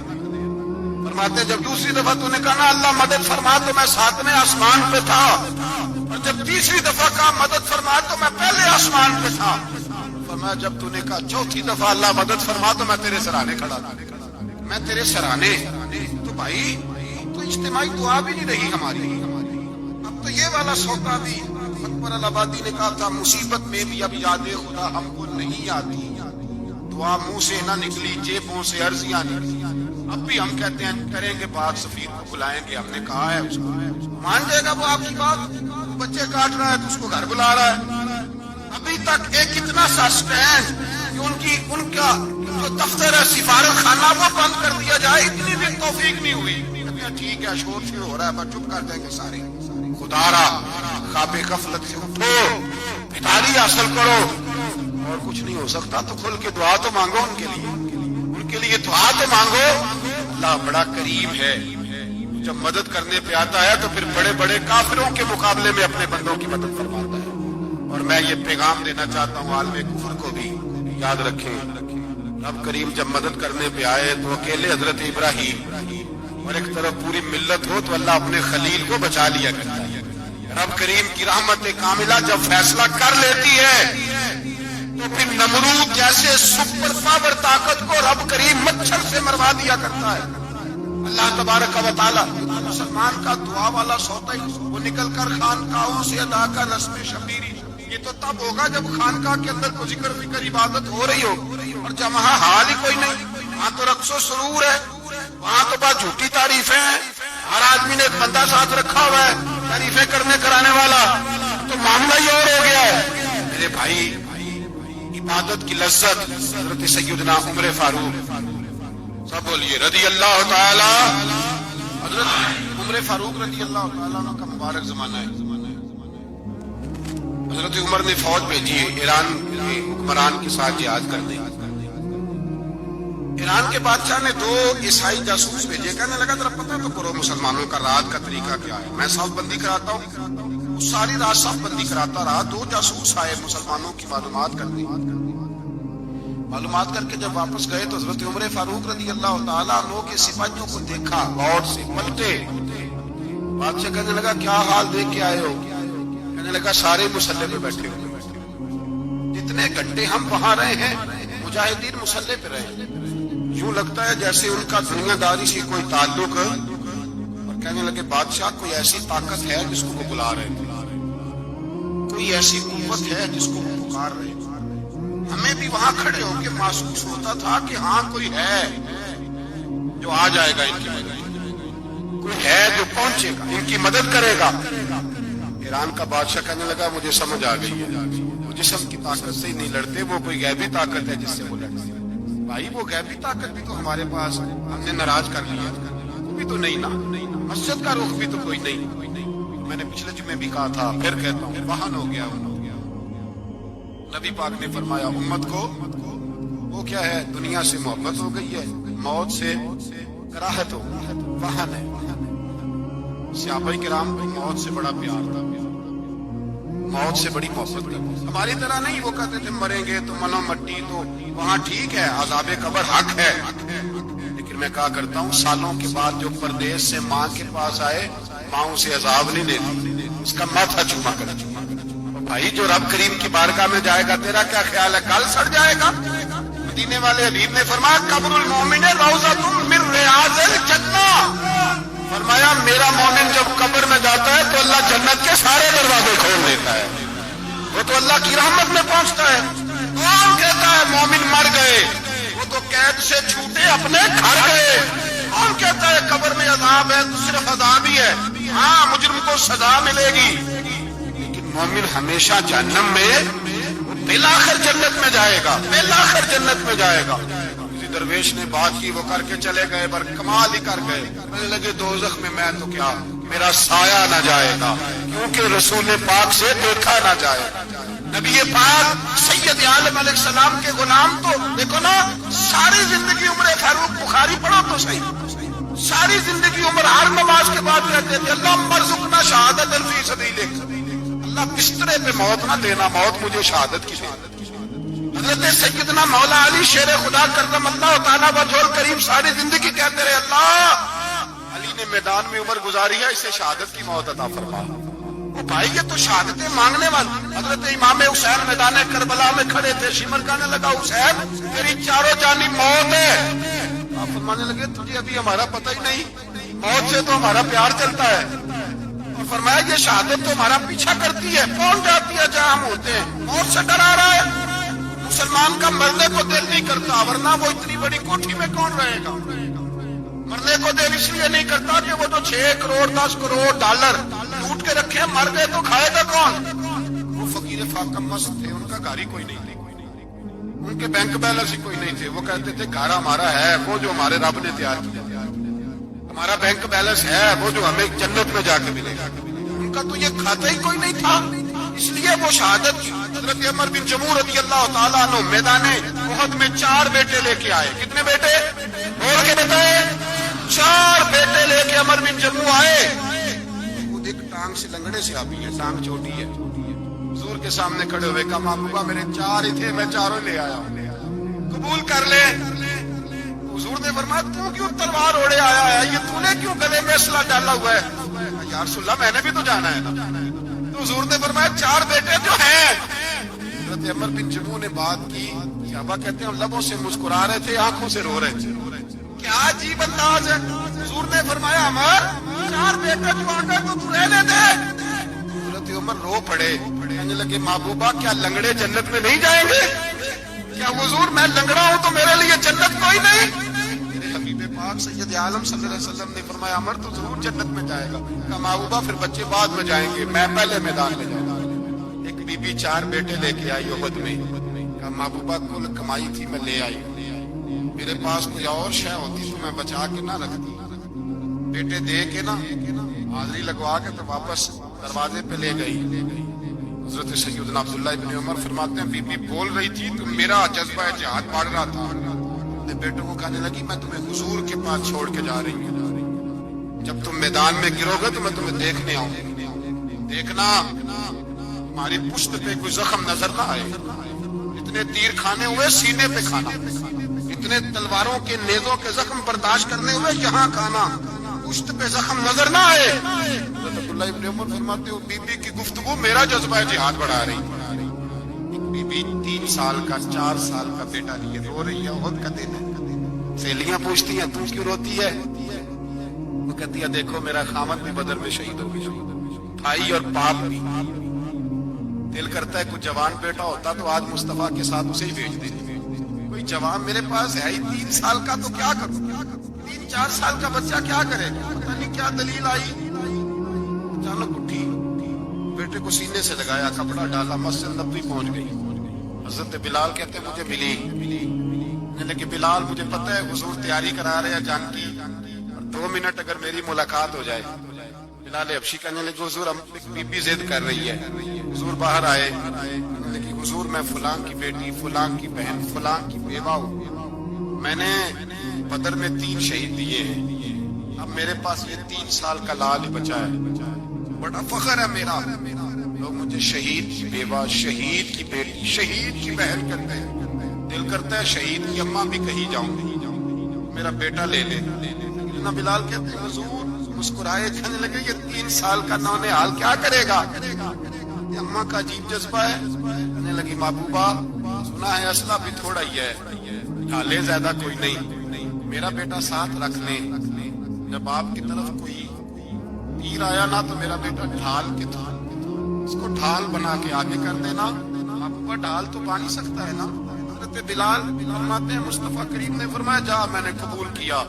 فرماتے جب دوسری دفعہ تو نے کہا نا اللہ مدد فرما تو میں ساتویں آسمان پہ تھا، اور جب تیسری دفعہ کہا مدد فرما تو میں پہلے آسمان پہ تھا۔ فرمایا جب تو نے کہا چوتھی دفعہ اللہ مدد فرما تو میں تیرے سرانے کھڑا تھا، میں تیرے سرانے۔ تو بھائی تو اجتماعی دعا بھی نہیں رہی ہماری، اب تو یہ والا سودا بھی۔ اکبر الآبادی نے کہا تھا مصیبت میں بھی اب یاد خدا ہم کو نہیں آتی، دعا منہ سے نہ نکلی جیبوں سے عرضیاں نکلی۔ اب بھی ہم کہتے ہیں کریں گے بات، سفیر کو بلائیں گے، ہم نے کہا ہے اس کو مان جائے گا وہ آپ کی بات؟ بچے کاٹ رہا ہے تو اس کو گھر بلا رہا ہے۔ ابھی تک ایک اتنا سا سٹینڈ کہ ان کا جو دفتر ہے سفارت خانہ وہ بند کر دیا جائے، اتنی بھی توفیق نہیں ہوئی۔ ٹھیک ہے شور شروع ہو رہا ہے بس چپ کر دیں گے سارے، خدا را خواب غفلت سے اٹھو، بیداری حاصل کرو، اور کچھ نہیں ہو سکتا تو کھل کے دعا تو مانگو ان کے لیے، ان کے لیے دعا تو مانگو۔ اللہ بڑا کریم ہے، جب مدد کرنے پہ آتا ہے تو پھر بڑے بڑے کافروں کے مقابلے میں اپنے بندوں کی مدد فرماتا ہے۔ اور میں یہ پیغام دینا چاہتا ہوں عالم کفر کو بھی، یاد رکھیں رب کریم جب مدد کرنے پہ آئے تو اکیلے حضرت ابراہیم اور ایک طرف پوری ملت ہو تو اللہ اپنے خلیل کو بچا لیا کرتا ہے۔ رب کریم کی رحمت کاملہ جب فیصلہ کر لیتی ہے تو پھر نمرود جیسے سپر پاور طاقت کو رب کریم مچھر سے مروا دیا کرتا ہے۔ اللہ تبارک و تعالی مسلمان کا دعا والا سوتا ہی وہ نکل کر خانقاہوں سے ادا کر رسم شبیری، یہ تو تب ہوگا جب خانقاہ کے اندر کوئی ذکر فکر عبادت ہو رہی ہو، اور جب وہاں حال ہی کوئی نہیں، وہاں تو رقص و سرور ہے، وہاں تو بات جھوٹی تعریفیں ہیں، ہر آدمی نے ایک بندہ ساتھ رکھا ہوا ہے تعریفیں کرنے کرانے والا، تو معاملہ ہی اور ہو گیا ہے۔ میرے بھائی عبادت کی لذت حضرت سیدنا عمر فاروق، سب بولیے رضی اللہ تعالی، حضرت عمر فاروق رضی اللہ تعالیٰ عنہ کا مبارک زمانہ ہے۔ حضرت عمر نے فوج بھیجی ہے ایران کے حکمران کے ساتھ جہاد کرنے۔ ایران کے بادشاہ نے 2 عیسائی جاسوس بھیجے، کہنے لگا ذرا پتہ تو کرو مسلمانوں کا رات کا طریقہ کیا ہے، میں صف بندی کراتا ہوں۔ وہ ساری رات صف بندی کراتا رہا، 2 جاسوس آئے مسلمانوں کی معلومات کرنے۔ معلومات کر کے جب واپس گئے تو حضرت عمر فاروق رضی اللہ تعالیٰ عنہ کے سپاہیوں کو دیکھا، غور سے پلٹے۔ بادشاہ کہنے لگا کیا حال دیکھ کے آئے ہو؟ کہنے لگا سارے مسلح پہ بیٹھے ہوئے، جتنے گھنٹے ہم وہاں رہے ہیں مجاہدین مسلح پہ رہے، یوں لگتا ہے جیسے ان کا دنیا داری سے کوئی تعلق۔ اور کہنے لگے بادشاہ کوئی ایسی طاقت ہے جس کو وہ بلا رہے ہیں، کوئی ایسی قوت ہے جس کو وہ پکار رہے ہیں۔ ہمیں بھی وہاں کھڑے ہو کے محسوس ہوتا تھا کہ ہاں کوئی ہے جو آ جائے گا ان کی مدد، کوئی ہے جو پہنچے گا ان کی مدد کرے گا۔ ایران کا بادشاہ کہنے لگا مجھے سمجھ آ گئی ہے، وہ جسم کی طاقت سے ہی نہیں لڑتے، وہ کوئی غیبی طاقت ہے جس سے وہ لڑتے۔ بھائی وہ غیبی طاقت بھی تو ہمارے پاس ہم نے ناراض کر لیا، وہ بھی تو نہیں نا، مسجد کا رخ بھی تو کوئی نہیں۔ میں نے پچھلے جمعے بھی کہا تھا، پھر کہتا ہوں، واہن ہو گیا۔ نبی پاک نے فرمایا امت کو وہ کیا ہے، دنیا سے محبت ہو گئی ہے، موت سے کراہت ہو گئی ہے، واہن ہے۔ صحابہ کرام کو موت سے بڑا پیار تھا، موت سے بڑی محبت تھی، ہماری طرح نہیں۔ وہ کہتے تھے مریں گے تو منو مٹی، تو وہاں ٹھیک ہے عذاب قبر حق ہے، لیکن میں کہا کرتا ہوں سالوں کے بعد جو پردیس سے ماں کے پاس آئے، ماں اسے عذاب نہیں دیتی، اس کا ماتھا چوما کر۔ بھائی جو رب کریم کی بارگاہ میں جائے گا تیرا کیا خیال ہے، کل سڑ جائے گا؟ مدینے والے حبیب نے فرمایا قبر المومن روضۃ من ریاض الجنہ، فرمایا میرا مومن جب قبر میں جاتا ہے تو اللہ جنت کے سارے دروازے کھول دیتا ہے، وہ تو اللہ کی رحمت میں پہنچتا ہے۔ کون کہتا ہے مومن مر گئے، وہ تو قید سے چھوٹے اپنے گھر گئے۔ کون کہتا ہے قبر میں عذاب ہے تو صرف عذاب ہی ہے، ہاں مجرم کو سزا ملے گی، مومن ہمیشہ جہنم میں، بالآخر جنت میں جائے گا، بالآخر جنت میں جائے گا۔ کسی درویش نے بات کی، وہ کر کے چلے گئے، پر کمال ہی کر گئے، کہنے لگے دوزخ میں میں تو کیا، میرا سایہ نہ جائے گا، کیونکہ رسول پاک سے دیکھا نہ جائے گا۔ نبی پاک سید عالم علیہ السلام کے غلام تو دیکھو نا، ساری زندگی عمر فاروق بخاری پڑھو تو صحیح، ساری زندگی عمر ہر نماز کے بعد کہتے تھے اللہم ارزقنا شہادۃ فی سبیلک، اللہ بسترے پہ موت نہ دینا، موت مجھے شہادت کی دے۔ حضرت سیدنا مولا علی شیر خدا کرم اللہ تعالیٰ وجہہ کریم ساری زندگی کہتے رہے اللہ علی نے میدان میں عمر گزاری ہے، اسے شہادت کی موت عطا فرما۔ وہ بھائی یہ تو شہادتیں مانگنے والے۔ حضرت امام حسین میدان کربلا میں کھڑے تھے، شمر کہنے لگا حسین تیری چاروں جانب موت ہے، آپ فرمانے لگے تجھے ابھی ہمارا پتہ ہی نہیں، موت سے تو ہمارا پیار چلتا ہے۔ فرمایا یہ شہادت تو ہمارا پیچھا کرتی ہے، کون جاتی ہے جہاں ہم ہوتے ہیں، موت سے ڈرا رہا ہے۔ مسلمان کا مرنے کو دل نہیں کرتا، ورنہ وہ اتنی بڑی کوٹھی میں کون رہے گا؟ مرنے کو دل اس لیے نہیں کرتا کہ وہ تو 6 کروڑ 10 کروڑ ڈالر لوٹ کے رکھے، مر گئے تو کھائے گا کون؟ وہ فقیر فاقہ مست تھے، ان کا گھر ہی کوئی نہیں تھی، ان کے بینک بیلنس ہی کوئی نہیں تھے۔ وہ کہتے تھے گھر ہمارا ہے وہ جو ہمارے رب نے تیار کیا، ہمارا بینک بیلنس ہے وہ جو ہمیں جنت میں جا کے ملے گا۔ ان کا تو یہ کھاتا ہی کوئی نہیں تھا، اس لیے وہ شہادت کی۔ حضرت عمر بن جموع رضی اللہ تعالیٰ عنہ میدان احد میں 4 بیٹے لے کے آئے۔ کتنے بیٹے؟ بول کے بتائے۔ 4 بیٹے لے کے عمر بن جموع آئے۔ خود ایک ٹانگ سے لنگڑے سے آبی ہے، ٹانگ چھوٹی ہے، حضور کے سامنے کھڑے ہوئے کہا محبوبہ میرے 4 ہی تھے، میں 4 لے آیا ہوں، قبول کر لے۔ حضور نے فرمایا تو کیوں تلوار اوڑے آیا ہے، یہ تو نے کیوں گلے میں اسلحہ ڈالا ہوا ہے؟ یا رسول اللہ میں نے بھی تو جانا ہے نا۔ تو حضور نے فرمایا 4 بیٹے جو ہیں۔ حضرت عمر بن جموع نے بات کی، صحابہ کہتے ہیں لبوں سے مسکرا رہے تھے، آنکھوں سے رو رہے تھے، کیا عجیب انداز ہے۔ حضور نے فرمایا عمر 4 بیٹے جو آ گئے تو رہنے دے۔ حضرت عمر رو پڑے، کہنے لگے محبوبہ کیا لنگڑے جنت میں نہیں جائیں گے؟ کیا حضور میں لنگڑا ہوں تو میرے لیے جنت کوئی نہیں؟ حبیب پاک سید عالم صلی اللہ علیہ وسلم نے فرمایا عمر تو ضرور جنت میں جائے گا۔ کہا محبوبہ پھر بچے بعد میں جائیں گے، میں پہلے میدان میں جاؤں گا۔ ایک بی بی 4 بیٹے لے کے آئی احد میں، کہا محبوبہ کل کمائی تھی میں لے آئی، میرے پاس کوئی اور شے ہوتی تو میں بچا کے نہ رکھتی، بیٹے دے کے نا حاضری لگوا کے تو واپس دروازے پہ لے گئی۔ حضرت سیدنا عبداللہ ابن عمر فرماتے ہیں بی بی بول رہی تھی تو میرا جذبہ جہاد بڑھ رہا تھا، اپنے بیٹوں کو کہنے لگی میں تمہیں حضور کے پاس چھوڑ کے جا رہی ہوں، جب تم میدان میں گرو گے تو میں تمہیں دیکھنے آؤں گی، دیکھنا تمہاری پشت پہ کوئی زخم نظر نہ آئے، اتنے تیر کھانے ہوئے سینے پہ کھانا، اتنے تلواروں کے نیزوں کے زخم برداشت کرنے ہوئے یہاں کھانا، پشت پہ زخم نظر نہ آئے۔ حضرت عبداللہ ابن عمر فرماتے ہو بی بی کی گفتگو میرا جذبہ جہاد بڑھا رہی، بی بی 3 سال کا 4 سال کا بیٹا لیے رو رہی ہے، احد کا دن ہے، سہیلیاں پوچھتی ہیں تم کیوں روتی ہے؟ وہ کہتی ہے دیکھو میرا خامد بھی بدر میں شہید ہو گیا، بھائی اور باپ بھی، دل کرتا ہے کوئی جوان بیٹا ہوتا تو آج مصطفیٰ کے ساتھ اسے ہی بھیج دیتے، کوئی جوان میرے پاس ہے ہی 3 سال کا تو کیا کروں، 3-4 سال کا بچہ کیا کرے گا، پتہ نہیں کیا دلیل آئی، اچانک اٹھی، بیٹے کو سینے سے لگایا، کپڑا ڈالا، مسجد نبوی پہنچ گئی۔ حضرت بلال کہتے مجھے ملی، کہ بلال مجھے پتہ ہے حضور تیاری کرا رہے ہیں جان کی، اور 2 منٹ اگر میری ملاقات ہو جائے۔ بلال حبشی کہنے لگے حضور ہم بی بی ضد کر رہی ہے، حضور باہر آئے، کہنے لگے حضور میں فلاں کی بیٹی، فلاں کی بہن، فلاں کی بیوہ ہوں، میں نے بدر میں 3 شہید دیے ہیں، اب میرے پاس یہ 3 سال کا لال ہی بچا ہے، بڑا فخر ہے میرا، لوگ مجھے شہید کی بیوہ، شہید کی بیٹی، شہید کی بہن کہتے ہیں، دل کرتا ہے شہید کی اماں بھی کہیں جاؤں، میرا بیٹا لے لے۔ نہ بلال کہتے ہیں حضور مسکرائے، کہنے لگے یہ 3 سال کا نونہال کیا کرے گا، یہ اماں کا عجیب جذبہ ہے۔ کہنے لگی محبوبہ سنا ہے اسلحہ بھی تھوڑا ہی ہے، ڈھالے زیادہ کوئی نہیں، میرا بیٹا ساتھ رکھ لیں، جب آپ کی طرف کوئی تیر آیا نا تو میرا بیٹا ڈھال کے تھا، اس کو ڈھال بنا کے آگے کر دینا، محبوبہ ڈھال تو بانی سکتا ہے نا۔ حضرت بلال فرماتے ہیں مصطفیٰ کریم نے فرمایا جا میں نے قبول کیا،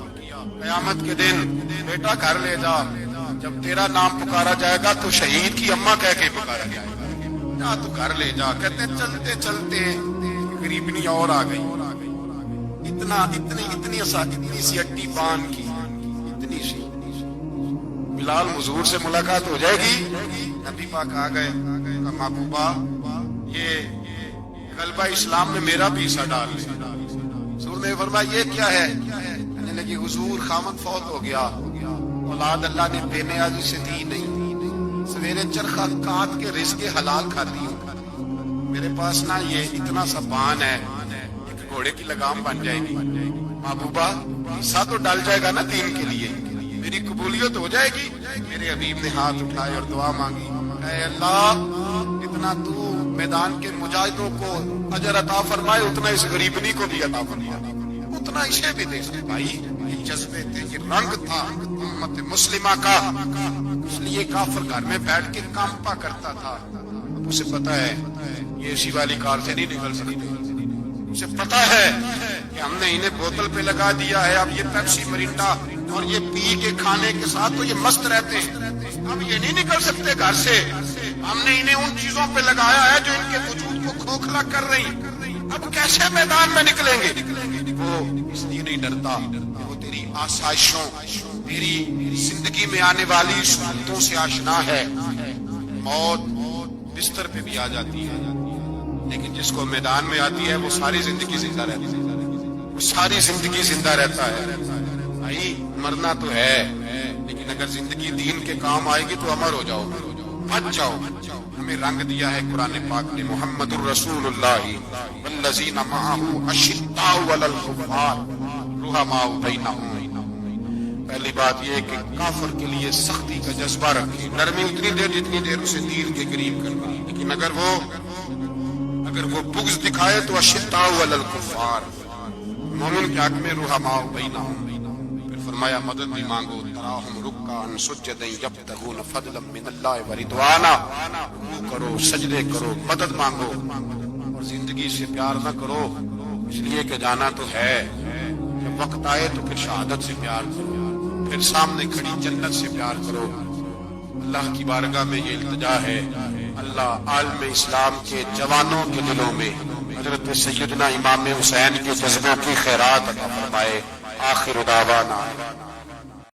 قیامت کے دن بیٹا گھر لے جا، جب تیرا نام پکارا جائے گا تو شہید کی اماں کہہ کے پکارا جائے گا، جا تو گھر لے جا۔ کہتے ہیں چلتے چلتے غریبنی اور آ گئی، اتنی سی اٹی بان کی، اتنی سی، بلال حضور سے ملاقات ہو جائے گی، نبی پاک آ گئے، کہا محبوبہ یہ غلبہ اسلام میں میرا بھی حصہ ڈال لے۔ حضور نے فرمایا یہ کیا ہے؟ کہنے لگی حضور خامد فوت ہو گیا، اولاد اللہ نے بے نیازی سے دی نہیں، سویرے چرخہ کاٹ کے رزق حلال کھاتی ہوں، میرے پاس نا یہ اتنا سا بان ہے، ایک گھوڑے کی لگام بن جائے گی، محبوبہ حصہ تو ڈال جائے گا نا دین کے لیے، میری قبولیت ہو جائے گی۔ میرے حبیب نے ہاتھ اٹھائے اور دعا مانگی، اے اللہ اتنا تو میدان کے مجاہدوں کو اجر عطا فرمائے اتنا اس غریبنی کو بھی عطا فرمائے، اتنا اسے بھی دے سکتے۔ بھائی یہ جذبے تھے، یہ رنگ تھا امت مسلمہ کا، اس لیے کافر گھر میں بیٹھ کے کانپا کرتا تھا، اب اسے پتا ہے یہ اسی والی کار سے نہیں نکل سکتے، اسے پتا ہے کہ ہم نے انہیں بوتل پہ لگا دیا ہے، اب یہ پیپسی مرینڈا اور یہ پی کے کھانے کے ساتھ تو یہ مست رہتے ہیں، اب یہ نہیں نکل سکتے گھر سے، ہم نے انہیں ان چیزوں پہ لگایا ہے جو ان کے وجود کو کھوکھلا کر رہی، اب کیسے میدان میں نکلیں گے؟ وہ اس لیے نہیں ڈرتا، وہ تیری آسائشوں، تیری زندگی میں آنے والی سہولتوں سے آشنا ہے، موت بستر پہ بھی آ جاتی ہے، لیکن جس کو میدان میں آتی ہے وہ ساری زندگی زندہ رہتی ہے، وہ ساری زندگی زندہ رہتا ہے۔ بھائی مرنا تو ہے، لیکن اگر زندگی دین کے کام آئے گی تو امر ہو جاؤ، بچ جاؤ۔ ہمیں رنگ دیا ہے قرآن پاک نے، محمد الرسول اللہ والذین معہ اشداء علی الکفار رحماء بینہم۔ پہلی بات یہ ہے کہ کافر کے لیے سختی کا جذبہ رکھے، نرمی اتنی دیر جتنی دیر اسے دین کے قریب کرنا، لیکن اگر وہ بغض دکھائے تو اشداء علی الکفار، مومن کے حق میں رحماء بینہم۔ پھر فرمایا مدد بھی مانگو، تراہم رکعا سجدا یبتغون فضلا من اللہ ورضوانا، رکوع کرو، سجدے کرو، مدد مانگو، اور زندگی سے پیار نہ کرو اس لیے کہ جانا تو ہے، جب وقت آئے تو پھر شہادت سے پیار کرو، پھر سامنے کھڑی جنت سے پیار کرو۔ اللہ کی بارگاہ میں یہ التجا ہے، اللہ عالم اسلام کے جوانوں کے دلوں میں حضرت سیدنا امام حسین کے جذبوں کی خیرات عطا فرمائے۔ آخر دعوانا